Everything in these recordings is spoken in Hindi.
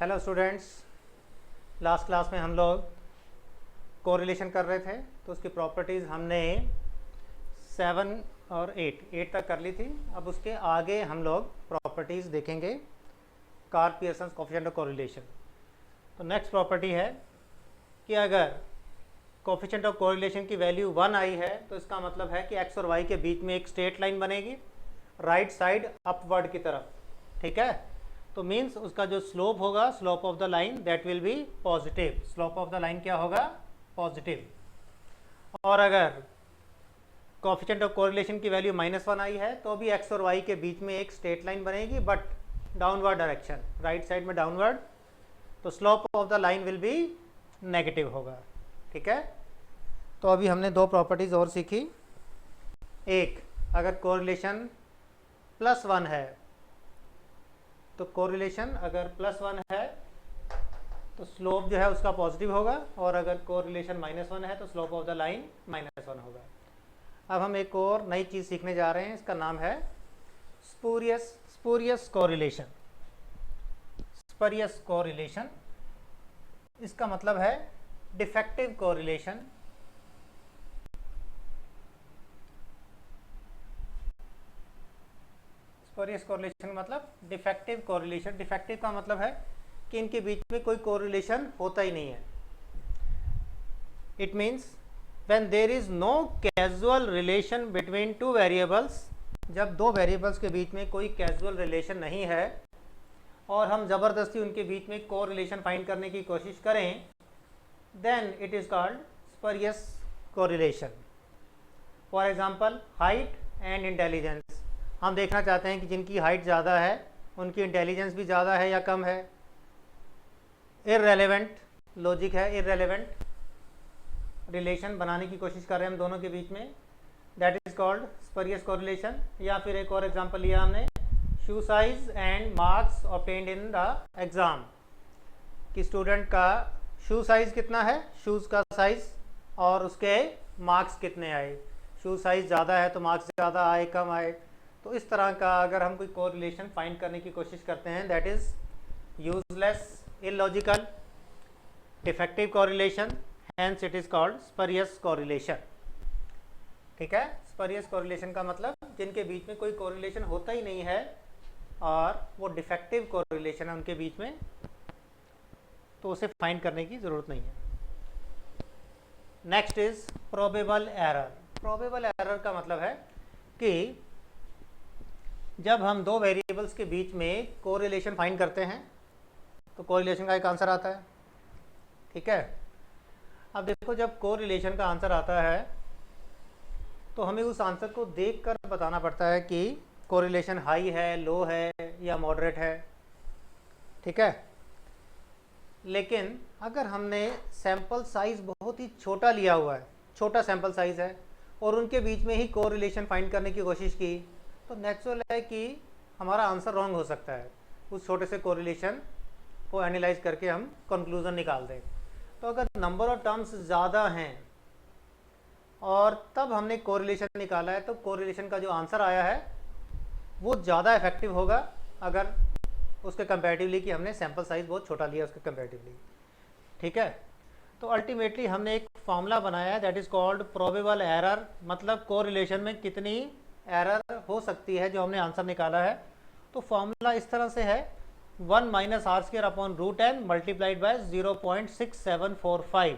हेलो स्टूडेंट्स, लास्ट क्लास में हम लोग कोरिलेशन कर रहे थे तो उसकी प्रॉपर्टीज़ हमने 7 और 8 तक कर ली थी। अब उसके आगे हम लोग प्रॉपर्टीज़ देखेंगे Karl Pearson coefficient of correlation. तो नेक्स्ट प्रॉपर्टी है कि अगर कोएफिशिएंट ऑफ कोरिलेशन की वैल्यू 1 आई है तो इसका मतलब है कि एक्स और वाई के बीच में एक स्ट्रेट लाइन बनेगी राइट साइड अपवर्ड की तरफ। ठीक है, तो मीन्स उसका जो स्लोप होगा, slope of the line that will be positive. Slope of the line क्या होगा? पॉजिटिव। और अगर कोएफिशिएंट ऑफ कोरिलेशन की वैल्यू -1 आई है तो भी एक्स और वाई के बीच में एक स्ट्रेट लाइन बनेगी but downward direction, right side में डाउनवर्ड, तो slope of the line will be negative होगा। ठीक है, तो अभी हमने दो प्रॉपर्टीज और सीखी। एक, अगर कोरिलेशन +1 है तो कोरिलेशन अगर +1 है तो स्लोप जो है उसका पॉजिटिव होगा, और अगर कोरिलेशन -1 है तो स्लोप ऑफ द लाइन -1 होगा। अब हम एक और नई चीज़ सीखने जा रहे हैं, इसका नाम है स्पूरियस कोरिलेशन। स्पूरियस कोरिलेशन इसका मतलब है डिफेक्टिव कोरिलेशन। स्पूरियस कोरिलेशन का मतलब डिफेक्टिव कोरिलेशन। डिफेक्टिव का मतलब है कि इनके बीच में कोई कोरिलेशन होता ही नहीं है। It means when there is no casual relation between two variables, जब दो वेरिएबल्स के बीच में कोई कैजुअल रिलेशन नहीं है और हम ज़बरदस्ती उनके बीच में कोरिलेशन फाइंड करने की कोशिश करें, then it is called spurious correlation. For example, height and intelligence. हम देखना चाहते हैं कि जिनकी हाइट ज़्यादा है उनकी इंटेलिजेंस भी ज़्यादा है या कम है। इररेलेवेंट लॉजिक है, इररेलेवेंट रिलेशन बनाने की कोशिश कर रहे हैं हम दोनों के बीच में, that is called spurious correlation. या फिर एक और एग्जांपल लिया हमने, शू size and marks obtained in the exam, कि स्टूडेंट का शू साइज़ कितना है, शूज़ का साइज़, और उसके मार्क्स कितने आए। शू साइज़ ज़्यादा है तो मार्क्स ज़्यादा आए, कम आए। तो इस तरह का अगर हम कोई कोरिलेशन फाइंड करने की कोशिश करते हैं, that is useless, illogical, defective correlation, hence it is called spurious correlation. ठीक है, स्पूरियस कोरिलेशन का मतलब जिनके बीच में कोई कोरिलेशन होता ही नहीं है और वो डिफेक्टिव कोरिलेशन है उनके बीच में, तो उसे फाइंड करने की ज़रूरत नहीं है। Next is probable error. Probable error का मतलब है कि जब हम दो वेरिएबल्स के बीच में कोरिलेशन फाइंड करते हैं तो कोरिलेशन का एक आंसर आता है। ठीक है, अब देखो, जब कोरिलेशन का आंसर आता है तो हमें उस आंसर को देखकर बताना पड़ता है कि कोरिलेशन हाई है, लो है या मॉडरेट है। ठीक है, लेकिन अगर हमने सैंपल साइज़ बहुत ही छोटा लिया हुआ है, छोटा सैंपल साइज़ है, और उनके बीच में ही कोरिलेशन फाइंड करने की कोशिश की, तो नेचुरल है कि हमारा आंसर रॉन्ग हो सकता है। उस छोटे से कोरिलेशन को एनालाइज करके हम कंक्लूजन निकाल दें। तो अगर नंबर ऑफ टर्म्स ज़्यादा हैं और तब हमने कोरिलेशन निकाला है, तो कोरिलेशन का जो आंसर आया है वो ज़्यादा इफेक्टिव होगा अगर उसके कंपैरेटिवली कि हमने सैंपल साइज़ बहुत छोटा लिया उसके कंपैरेटिवली। ठीक है, तो अल्टीमेटली हमने एक फॉर्मूला बनाया है, that is called probable error. मतलब कोरिलेशन में कितनी एरर हो सकती है जो हमने आंसर निकाला है। तो फॉर्मूला इस तरह से है, 1 - r² / मल्टीप्लाइड बाय 0.6745।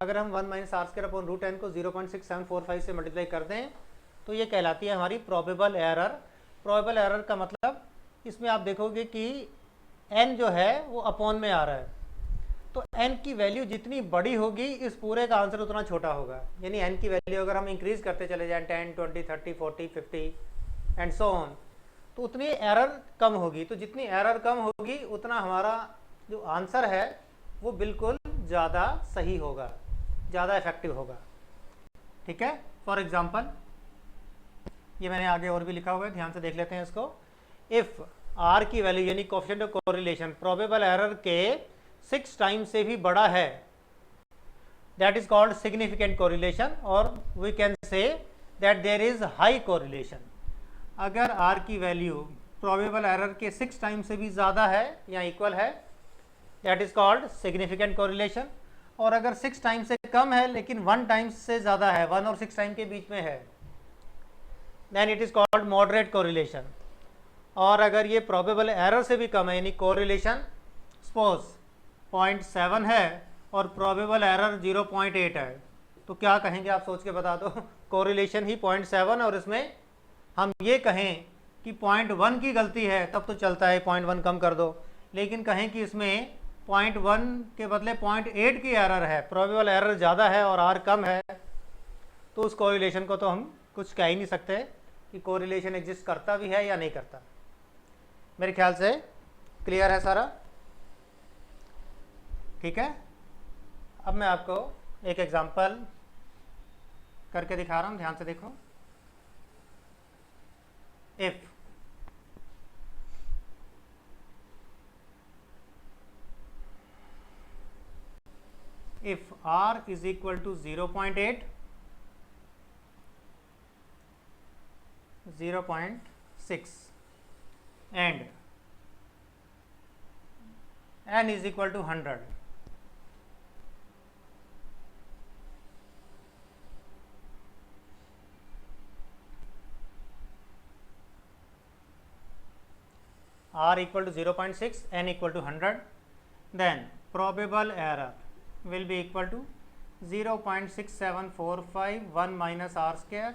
अगर हम 1 - r² को 0.6745 से मल्टीप्लाई कर दें तो ये कहलाती है हमारी प्रोबेबल एरर। प्रोबेबल एरर का मतलब, इसमें आप देखोगे कि n जो है वो अपॉन में आ रहा है, तो n की वैल्यू जितनी बड़ी होगी इस पूरे का आंसर उतना छोटा होगा। यानी n की वैल्यू अगर हम इंक्रीज करते चले जाएं 10, 20, 30, 40, 50 एंड सो ऑन, तो उतनी एरर कम होगी। तो जितनी एरर कम होगी उतना हमारा जो आंसर है वो बिल्कुल ज़्यादा सही होगा, ज़्यादा इफेक्टिव होगा। ठीक है, फॉर एग्जांपल, ये मैंने आगे और भी लिखा हुआ है, ध्यान से देख लेते हैं इसको। इफ़ r की वैल्यू यानी coefficient of correlation probable error के 6 टाइम्स से भी बड़ा है, that is called significant correlation, और we can say that there is high correlation. अगर r की वैल्यू प्रोबेबल एरर के 6 टाइम्स से भी ज़्यादा है या इक्वल है that is called significant correlation. और अगर 6 टाइम्स से कम है लेकिन 1 टाइम्स से ज़्यादा है, 1 और 6 टाइम के बीच में है, then it is called moderate correlation. और अगर ये प्रोबेबल एरर से भी कम है, यानी कोरिलेशन सपोज 0.7 है और प्रोबेबल एरर 0.8 है, तो क्या कहेंगे आप सोच के बता दो। कोरिलेशन ही 0.7 और इसमें हम ये कहें कि 0.1 की गलती है तब तो चलता है, 0.1 कम कर दो। लेकिन कहें कि इसमें 0.1 के बदले 0.8 की एरर है, प्रोबेबल एरर ज़्यादा है और आर कम है, तो उस कोरिलेशन को तो हम कुछ कह ही नहीं सकते कि कोरिलेशन एग्जिस्ट करता भी है या नहीं करता। मेरे ख्याल से क्लियर है सारा, ठीक है। अब मैं आपको एक एग्जांपल करके दिखा रहा हूँ, ध्यान से देखो। if r is equal to 0.8, 0.6 and n is equal to 100, r equal to 0.6, n equal to 100, then probable error will be equal to 0.6745 1 minus r square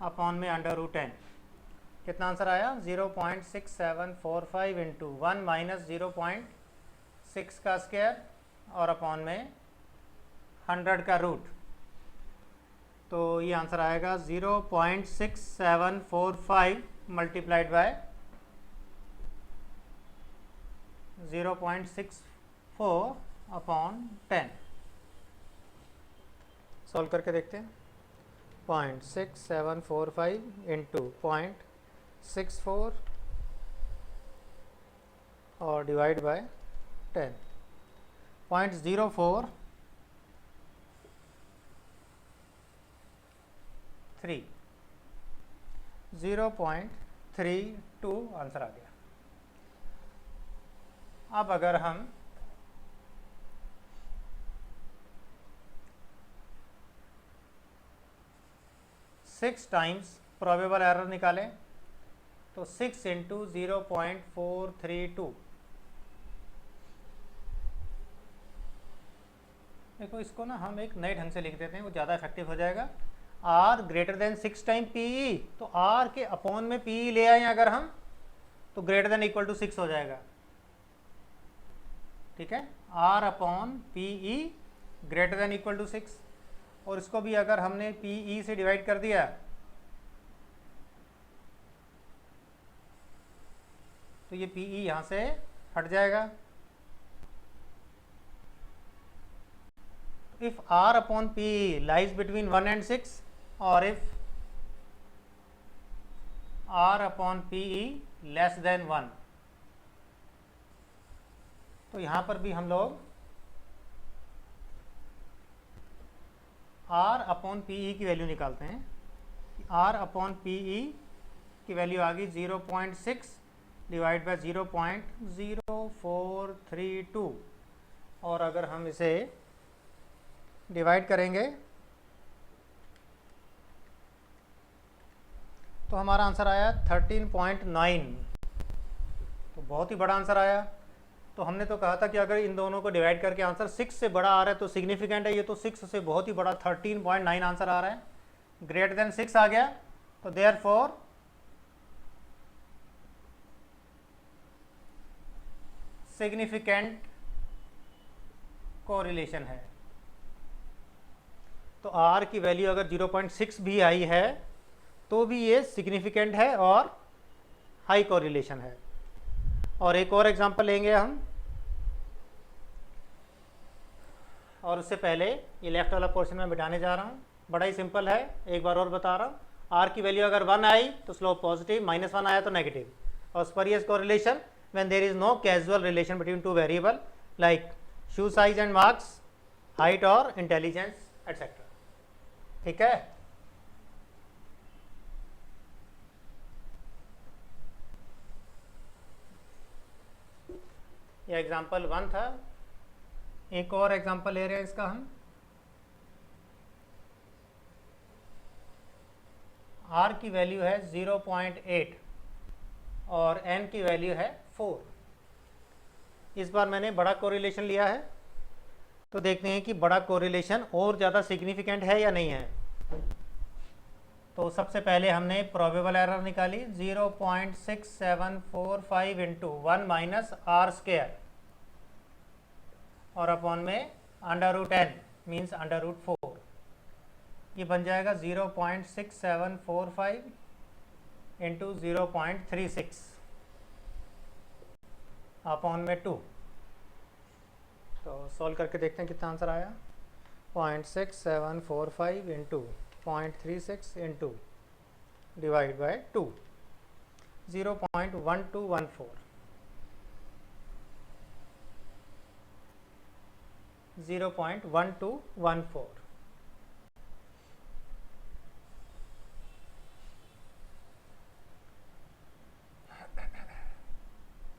upon में अंडर रूट n। कितना आंसर आया? 0.6745 इंटू 1 माइनस 0.6 का स्क्वायर और अपॉन में 100 का रूट, तो ये आंसर आएगा 0.6745 मल्टीप्लाइड बाय 0.64 अपॉन 10। सॉल्व करके देखते हैं। 0.6745 इंटू 0.64 और डिवाइड बाय 10, 0.043, 0.32 आंसर आ गया। अब अगर हम सिक्स टाइम्स प्रोबेबल एरर निकालें तो 6 इंटू 0.432, देखो इसको ना हम एक नए ढंग से लिख देते हैं, वो ज़्यादा इफेक्टिव हो जाएगा। r greater than 6 time PE, तो r के अपॉन में पीई ले आए अगर हम, तो ग्रेटर देन इक्वल टू 6 हो जाएगा, ठीक है। r upon PE greater than equal to 6, और इसको भी अगर हमने पीई से डिवाइड कर दिया तो ये पीई यहाँ से हट जाएगा। If r upon PE lies between 1 and 6 और if r upon PE less than 1, तो यहाँ पर भी हम लोग r अपॉन पीई की वैल्यू निकालते हैं। r अपॉन पीई की वैल्यू आ गई 0.6 डिवाइड बाय 0.0432, और अगर हम इसे डिवाइड करेंगे तो हमारा आंसर आया 13.9, तो बहुत ही बड़ा आंसर आया। तो हमने तो कहा था कि अगर इन दोनों को डिवाइड करके आंसर 6 से बड़ा आ रहा है तो सिग्निफिकेंट है, ये तो 6 से बहुत ही बड़ा 13.9 आंसर आ रहा है, ग्रेटर देन 6 आ गया, तो देयरफॉर सिग्निफिकेंट कोरिलेशन है। तो r की वैल्यू अगर 0.6 भी आई है तो भी ये सिग्निफिकेंट है और हाई कोरिलेशन है। और एक और एग्जांपल लेंगे हम, और उससे पहले ये लेफ्ट वाला पोर्शन में बिठाने जा रहा हूँ। बड़ा ही सिंपल है, एक बार और बता रहा हूँ। r की वैल्यू अगर 1 आई तो स्लोप पॉजिटिव, -1 आया तो नेगेटिव। और स्परियस correlation when there is no causal relation between two variable like shoe size and marks, height or intelligence etc. ठीक है। ये एग्जाम्पल 1 था। एक और एग्जाम्पल ले रहे हैं इसका हम। R की वैल्यू है 0.8 और N की वैल्यू है 4। इस बार मैंने बड़ा कोरिलेशन लिया है, तो देखते हैं कि बड़ा कोरिलेशन और ज़्यादा सिग्निफिकेंट है या नहीं है। तो सबसे पहले हमने प्रोबेबल एरर निकाली 0.6745 इंटू 1 माइनस आर स्क्वायर और अपॉन में √n मीन्स √4। ये बन जाएगा 0.6745 इंटू 0.36 अपॉन में 2। तो सॉल्व करके देखते हैं कितना आंसर आया। 0.6745 इंटू 0.36 इंटू डिवाइड बाय 2, 0.1214। 0.1214।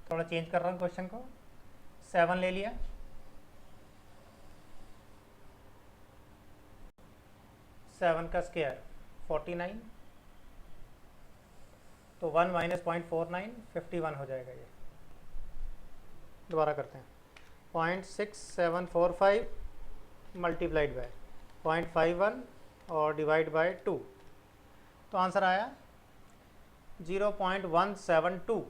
थोड़ा चेंज कर रहा हूँ क्वेश्चन को। 7 ले लिया, 7 का स्क्वायर 49, तो 1 माइनस 0.49 51 हो जाएगा। ये दोबारा करते हैं। 0.6745 मल्टीप्लाइड बाय 0.51 और डिवाइड बाय 2, तो आंसर आया 0.172।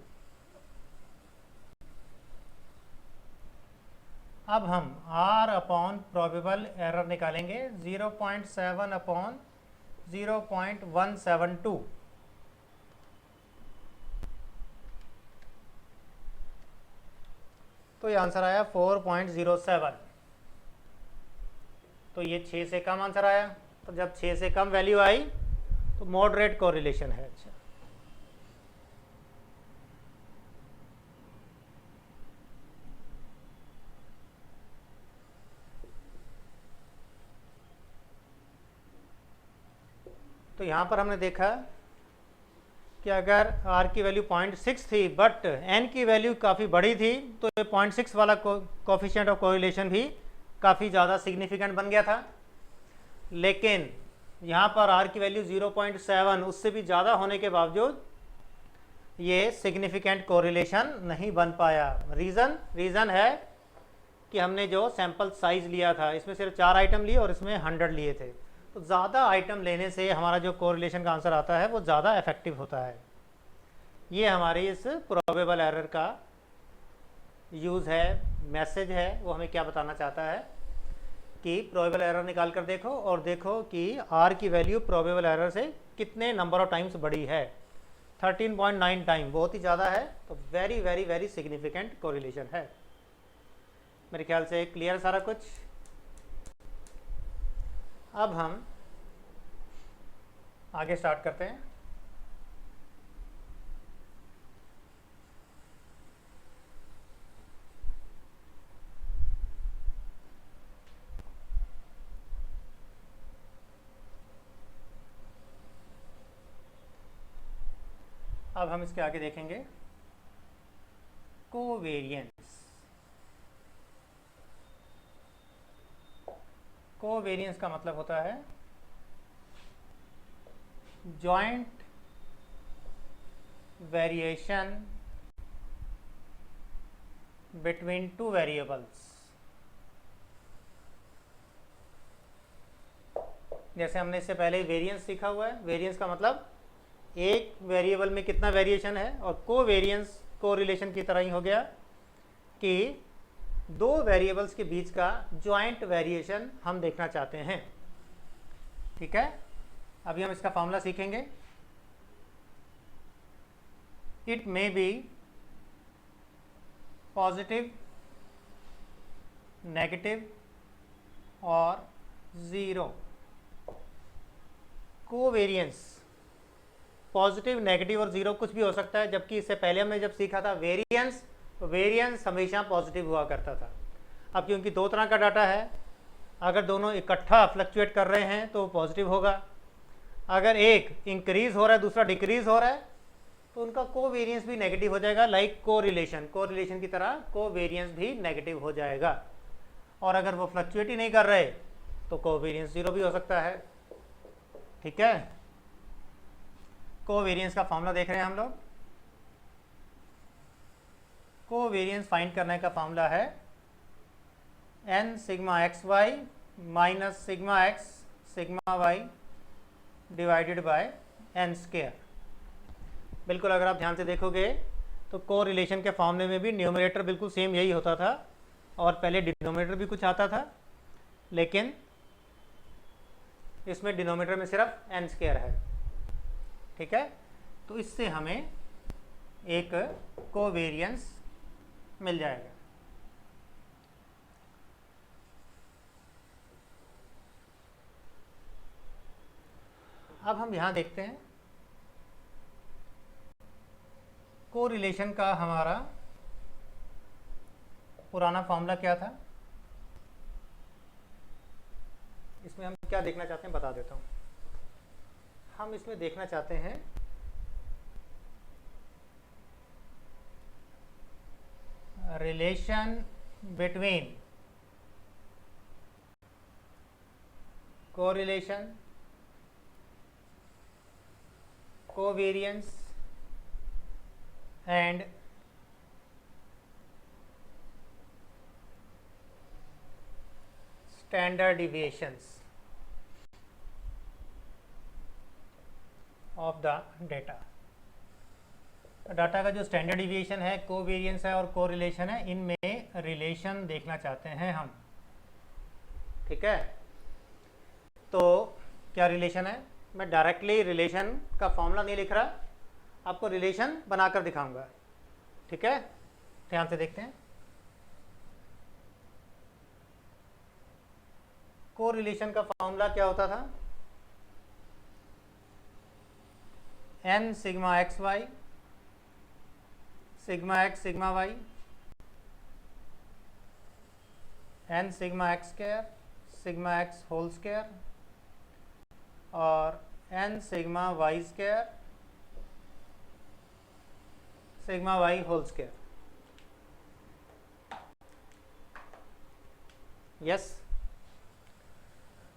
अब हम R अपॉन प्रोबेबल एरर निकालेंगे 0.7 अपॉन 0.172। तो ये आंसर आया 4.07। तो ये 6 से कम आंसर आया। तो जब 6 से कम वैल्यू आई तो मॉडरेट कोरिलेशन है। अच्छा, तो यहाँ पर हमने देखा कि अगर R की वैल्यू 0.6 थी बट N की वैल्यू काफ़ी बड़ी थी, तो ये 0.6 वाला कोफिशिएंट ऑफ कोरिलेशन भी काफ़ी ज़्यादा सिग्निफिकेंट बन गया था। लेकिन यहाँ पर R की वैल्यू 0.7 उससे भी ज़्यादा होने के बावजूद ये सिग्निफिकेंट कोरिलेशन नहीं बन पाया। रीज़न है कि हमने जो सैंपल साइज़ लिया था, इसमें सिर्फ 4 आइटम लिए और इसमें 100 लिए थे। तो ज़्यादा आइटम लेने से हमारा जो कोरिलेशन का आंसर आता है वो ज़्यादा इफेक्टिव होता है। ये हमारी इस प्रोबेबल एरर का यूज़ है, मैसेज है। वो हमें क्या बताना चाहता है कि प्रोबेबल एरर निकाल कर देखो और देखो कि R की वैल्यू प्रोबेबल एरर से कितने नंबर ऑफ टाइम्स बड़ी है। 13.9 टाइम बहुत ही ज़्यादा है। तो very very very significant correlation है। मेरे ख्याल से क्लियर सारा कुछ। अब हम आगे स्टार्ट करते हैं। अब हम इसके आगे देखेंगे कोवेरिएंस। कोवेरिएंस का मतलब होता है joint variation between two variables. जैसे हमने इससे पहले वेरिएंस सीखा हुआ है। वेरिएंस का मतलब एक वेरिएबल में कितना वेरिएशन है, और कोवेरिएंस कोरिलेशन की तरह ही हो गया कि दो वेरिएबल्स के बीच का जॉइंट वेरिएशन हम देखना चाहते हैं। ठीक है, अभी हम इसका फॉर्मूला सीखेंगे। It may be positive, negative और ज़ीरो। कोवेरिएंस पॉजिटिव, नेगेटिव और ज़ीरो कुछ भी हो सकता है, जबकि इससे पहले हमने जब सीखा था वेरिएंस, तो वेरिएंस हमेशा पॉजिटिव हुआ करता था। अब क्योंकि दो तरह का डाटा है, अगर दोनों इकट्ठा फ्लक्चुएट कर रहे हैं तो पॉजिटिव होगा। अगर एक इंक्रीज़ हो रहा है दूसरा डिक्रीज़ हो रहा है तो उनका कोवेरियंस भी नेगेटिव हो जाएगा, लाइक कोरिलेशन की तरह कोवेरियंस भी नेगेटिव हो जाएगा। और अगर वो फ्लक्चुएट ही नहीं कर रहे तो कोवेरियंस 0 भी हो सकता है। ठीक है, कोवेरियंस का फॉर्मूला देख रहे हैं हम लोग। कोवेरियंस फाइंड करने का फॉर्मूला है n sigma X Y minus sigma X sigma Y divided by n square. बिल्कुल अगर आप ध्यान से देखोगे तो कोरिलेशन के फॉर्मूले में भी न्यूमरेटर बिल्कुल सेम यही होता था और पहले डिनोमिनेटर भी कुछ आता था, लेकिन इसमें डिनोमिनेटर में सिर्फ n स्क्वायर है। ठीक है, तो इससे हमें एक कोवेरियंस मिल जाएगा। अब हम यहां देखते हैं कोरिलेशन का हमारा पुराना फॉर्मूला क्या था। इसमें हम क्या देखना चाहते हैं बता देता हूं। हम इसमें देखना चाहते हैं relation between correlation, covariance and standard deviations of the data. Data का जो स्टैंडर्ड डिविएशन है, कोवेरियंस है और कोरिलेशन है, इनमें रिलेशन देखना चाहते हैं हम। ठीक है, तो क्या रिलेशन है, मैं डायरेक्टली रिलेशन का फॉर्मूला नहीं लिख रहा, आपको रिलेशन बनाकर दिखाऊंगा। ठीक है, ध्यान से देखते हैं। कोरिलेशन का फॉर्मूला क्या होता था, n sigma X Y sigma X sigma Y n sigma x square sigma X whole square और n sigma Y square sigma Y whole square. Yes,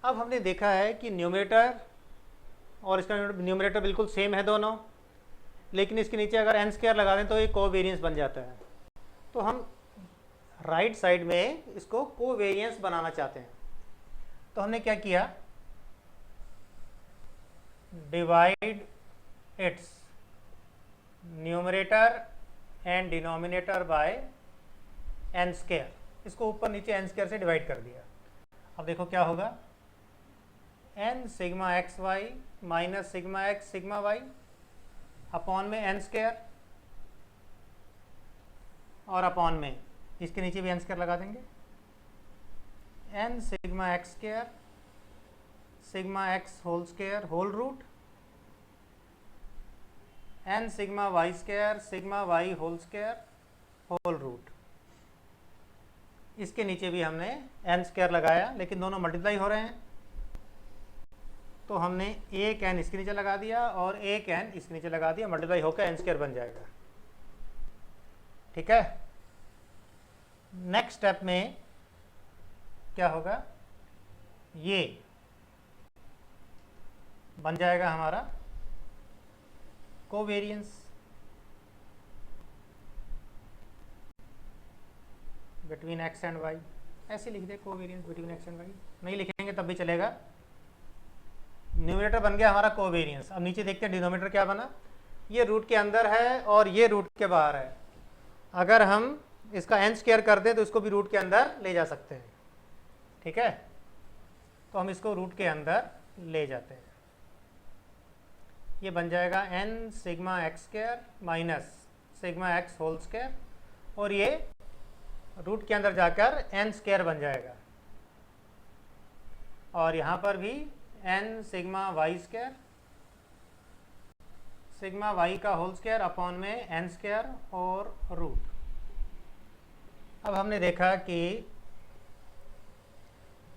अब हमने देखा है कि न्यूमरेटर और इसका न्यूमरेटर बिल्कुल सेम है दोनों, लेकिन इसके नीचे अगर n स्क्वायर लगा दें तो ये कोवेरियंस बन जाता है। तो हम राइट साइड में इसको कोवेरियंस बनाना चाहते हैं। तो हमने क्या किया, divide it's numerator and denominator by n square. इसको ऊपर नीचे n स्क्वायर से डिवाइड कर दिया। अब देखो क्या होगा, n sigma X Y minus sigma X sigma Y upon में n स्क्वायर और अपॉन में इसके नीचे भी n स्क्वायर लगा देंगे, n sigma x square sigma X whole square whole root n sigma Y square sigma Y whole square whole root. इसके नीचे भी हमने n स्क्वायर लगाया, लेकिन दोनों मल्टीप्लाई हो रहे हैं, तो हमने एक n इसके नीचे लगा दिया और एक n इसके नीचे लगा दिया, मल्टीप्लाई होकर n स्क्वायर बन जाएगा। ठीक है, नेक्स्ट स्टेप में क्या होगा, ये बन जाएगा हमारा covariance between x and y। ऐसे लिख दे covariance between x and y, नहीं लिखेंगे तब भी चलेगा। न्यूमरेटर बन गया हमारा कोवेरियंस। अब नीचे देखते हैं डिनोमिनेटर क्या बना, ये रूट के अंदर है और ये रूट के बाहर है। अगर हम इसका n स्क्वायर कर दें तो इसको भी रूट के अंदर ले जा सकते हैं। ठीक है, तो हम इसको रूट के अंदर ले जाते हैं। ये बन जाएगा n sigma x square minus sigma X whole square और ये रूट के अंदर जाकर n स्क्वायर बन जाएगा और यहाँ पर भी n sigma Y square sigma Y का होल स्क्वायर अपॉन में n स्क्वायर और रूट। अब हमने देखा कि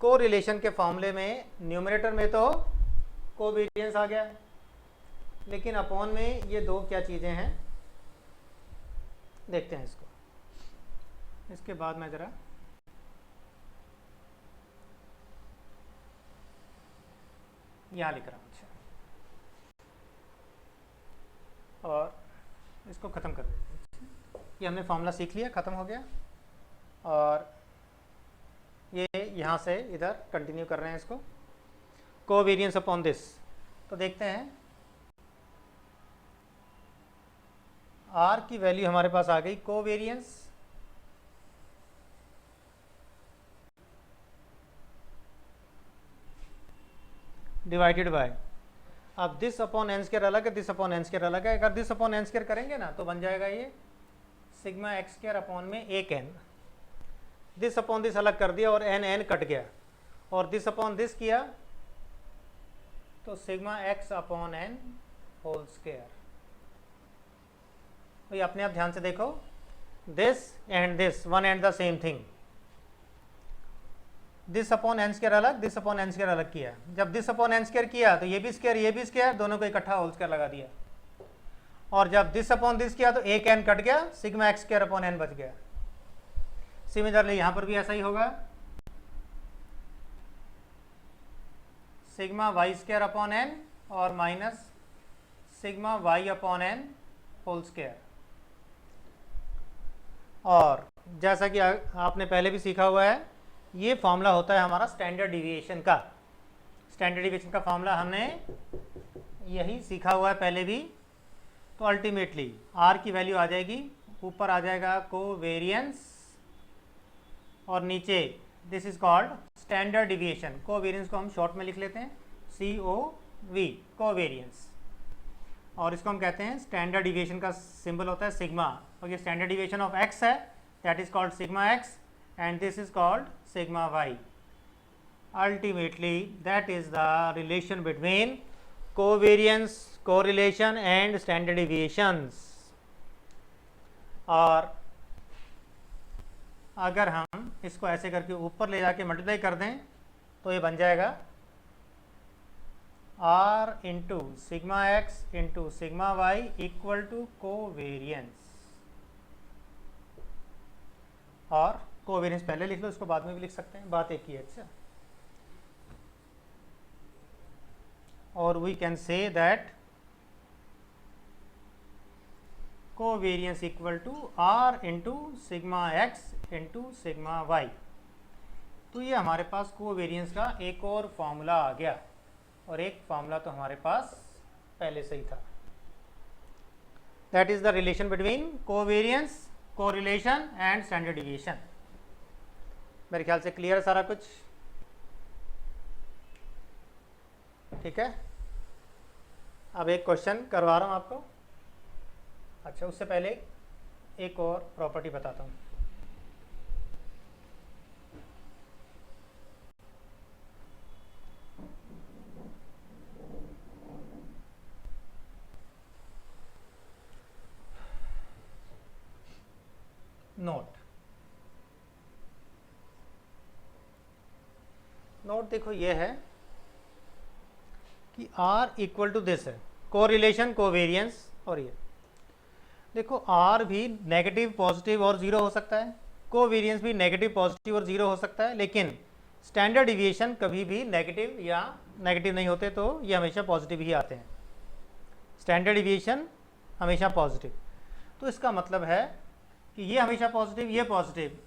कोरिलेशन के फॉर्मूले में न्यूमरेटर में तो कोवेरियंस आ गया है लेकिन अपॉन में ये दो क्या चीज़ें हैं देखते हैं इसको। इसके बाद मैं ज़रा यहाँ लिख रहा हूँ। अच्छा, और इसको ख़त्म कर देते हैं। ये हमने फॉर्मूला सीख लिया, ख़त्म हो गया। और ये यहाँ से इधर कंटिन्यू कर रहे हैं इसको, कोवेरियंस अपॉन दिस। तो देखते हैं आर की वैल्यू हमारे पास आ गई, कोवेरियंस डिवाइडेड बाय, अब दिस अपॉन एन स्क्वायर अलग है, दिस अपॉन एन स्क्वायर अलग है। अगर दिस अपॉन एन स्क्वायर करेंगे ना तो बन जाएगा ये सिग्मा एक्स स्क्वायर अपॉन में एक एन। दिस अपॉन दिस अलग कर दिया और एन एन कट गया, और दिस अपॉन दिस किया तो sigma X upon N whole square. तो ये अपने आप ध्यान से देखो, this and this one and the same thing. This upon N square अलग, दिस अपॉन एन स्क्वायर अलग किया। जब दिस अपॉन एन स्क्वायर किया तो ये भी स्क्वायर, दोनों को इकट्ठा होल स्क्वायर लगा दिया। और जब दिस अपॉन दिस किया तो एक एन कट गया, sigma x square upon n बच गया। सिमिलरली यहाँ पर भी ऐसा ही होगा, sigma Y square upon n और minus sigma Y upon N whole square. और जैसा कि आपने पहले भी सीखा हुआ है, ये फॉर्मूला होता है हमारा स्टैंडर्ड डिविएशन का। स्टैंडर्ड डिविएशन का फॉर्मूला हमने यही सीखा हुआ है पहले भी। तो अल्टीमेटली आर की वैल्यू आ जाएगी, ऊपर आ जाएगा कोवेरियंस और नीचे this is called standard deviation. Covariance को हम शॉर्ट में लिख लेते हैं COV, कोवेरियंस। और इसको हम कहते हैं स्टैंडर्ड डिविएशन का सिंबल होता है सिग्मा। और ये स्टैंडर्ड डिविएशन ऑफ एक्स है, that is called sigma x, and this is called sigma y. Ultimately that is the relation between covariance, correlation and standard deviations. और अगर हम इसको ऐसे करके ऊपर ले जाके मल्टीप्लाई कर दें तो ये बन जाएगा R into sigma X into sigma Y equal to covariance. और कोवेरियंस पहले लिख लो, इसको बाद में भी लिख सकते हैं, बात एक ही है। अच्छा, और we can say that covariance equal to R into sigma X into sigma Y. तो ये हमारे पास कोवेरियंस का एक और फॉर्मूला आ गया, और एक फॉर्मूला तो हमारे पास पहले से ही था। That is the relation between covariance, correlation and standard deviation. मेरे ख्याल से क्लियर है सारा कुछ, ठीक है। अब एक क्वेश्चन करवा रहा हूं आपको। अच्छा, उससे पहले एक और प्रॉपर्टी बताता हूं। नोट देखो, ये है कि R इक्वल टू दिस है, कोरिलेशन, कोवेरियंस। और ये देखो R भी नेगेटिव, पॉजिटिव और जीरो हो सकता है, कोवेरियंस भी नेगेटिव, पॉजिटिव और जीरो हो सकता है, लेकिन स्टैंडर्ड डिविएशन कभी भी नेगेटिव या नेगेटिव नहीं होते, तो ये हमेशा पॉजिटिव ही आते हैं। स्टैंडर्ड डिविएशन हमेशा पॉजिटिव। तो इसका मतलब है कि ये हमेशा पॉजिटिव, ये पॉजिटिव,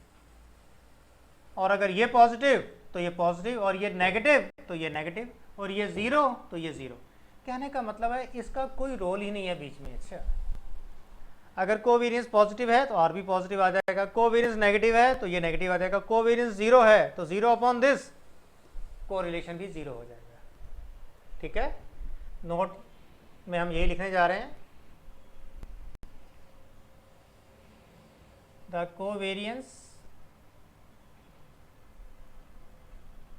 और अगर ये पॉजिटिव तो ये पॉजिटिव, और ये नेगेटिव तो ये नेगेटिव, और ये ज़ीरो तो ये ज़ीरो। कहने का मतलब है इसका कोई रोल ही नहीं है बीच में। अच्छा, अगर कोवेरियंस पॉजिटिव है तो आर भी पॉजिटिव आ जाएगा, कोवेरियंस नेगेटिव है तो ये नेगेटिव आ जाएगा, कोवेरियंस ज़ीरो है तो ज़ीरो अपॉन दिस कोरिलेशन भी ज़ीरो हो जाएगा। ठीक है, नोट में हम यही लिखने जा रहे हैं, the covariance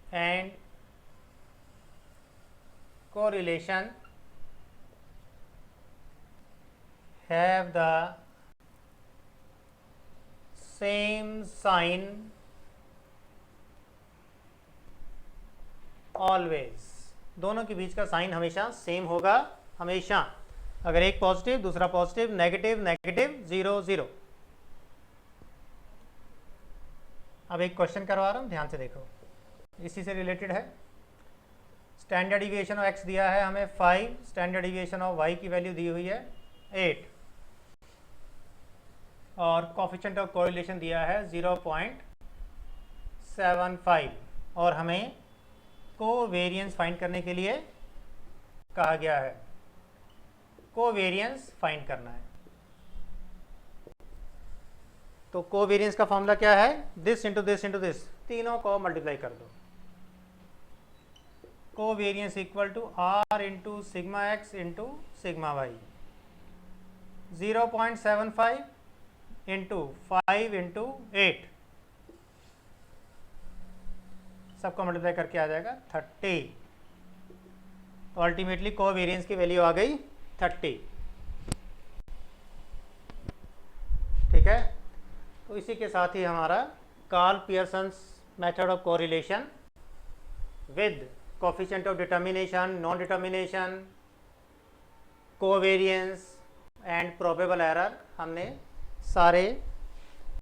and correlation have the same sign always। दोनों के बीच का साइन हमेशा सेम होगा, हमेशा। अगर एक पॉजिटिव, दूसरा पॉजिटिव, नेगेटिव, नेगेटिव, 0 0। अब एक क्वेश्चन करवा रहा हूँ, ध्यान से देखो, इसी से रिलेटेड है। स्टैंडर्ड डिविएशन ऑफ एक्स दिया है हमें 5, स्टैंडर्ड डिविएशन ऑफ वाई की वैल्यू दी हुई है 8 और कोएफिशिएंट ऑफ कोरिलेशन दिया है 0.75 और हमें कोवेरिएंस फाइंड करने के लिए कहा गया है। कोवेरिएंस फाइंड करना है, तो कोवेरिएंस का फॉर्मूला क्या है? This into this into this, तीनों को मल्टीप्लाई कर दो। Covariance equal to R into sigma X into sigma Y, 0.75 into 5 into 8, सबको मल्टीप्लाई करके आ जाएगा 30। तो अल्टीमेटली कोवेरिएंस की वैल्यू आ गई 30। ठीक है, तो इसी के साथ ही हमारा Karl Pearson's method of correlation with coefficient of determination, non determination, covariance and probable error हमने सारे